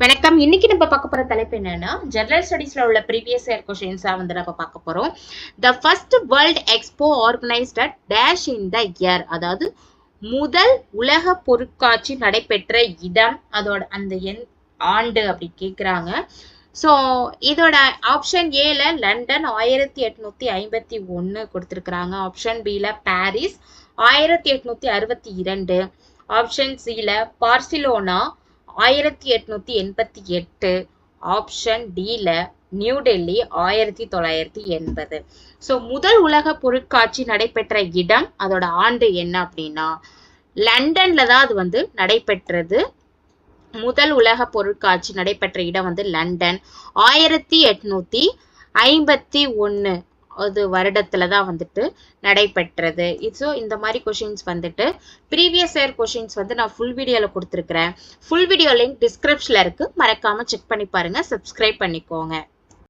வணக்கம். இன்னைக்கு நம்ம பார்க்க போற தலைப்பு என்னன்னா ஜெனரல் ஸ்டடீஸ்ல உள்ள ப்ரீவியஸ் இயர் கொஸ்டின்ஸா வந்து நம்ம பார்க்க போறோம். The first world expo organised at dash in the year, அதாவது முதல் உலக பொருட்காட்சி நடைபெற்ற இடம், அதோட அந்த ஆண்டு அப்படி கேக்குறாங்க. ஸோ இதோட ஆப்ஷன் ஏல லண்டன் 1851 கொடுத்துருக்குறாங்க. ஆப்ஷன் பில பாரிஸ் 1862, ஆப்ஷன் சில பார்சிலோனா 1888, ஆப்ஷன் டில நியூ டெல்லி 1980. ஸோ முதல் உலக பொருட்காட்சி நடைபெற்ற இடம், அதோட ஆண்டு என்ன அப்படின்னா லண்டன்ல தான் அது வந்து நடைபெற்றது. முதல் உலக பொருட்காட்சி நடைபெற்ற இடம் வந்து லண்டன் 1851 அது வருடத்துல தான் வந்துட்டு நடைபெற்றது. ஸோ இந்த மாதிரி கொஷின்ஸ் வந்துட்டு ப்ரீவியஸ் இயர் கொஷின்ஸ் வந்து நான் ஃபுல் வீடியோல கொடுத்துருக்கிறேன். ஃபுல் வீடியோ லிங்க் டிஸ்கிரிப்ஷன்ல இருக்கு, மறக்காம செக் பண்ணி பாருங்க, சப்ஸ்கிரைப் பண்ணிக்கோங்க.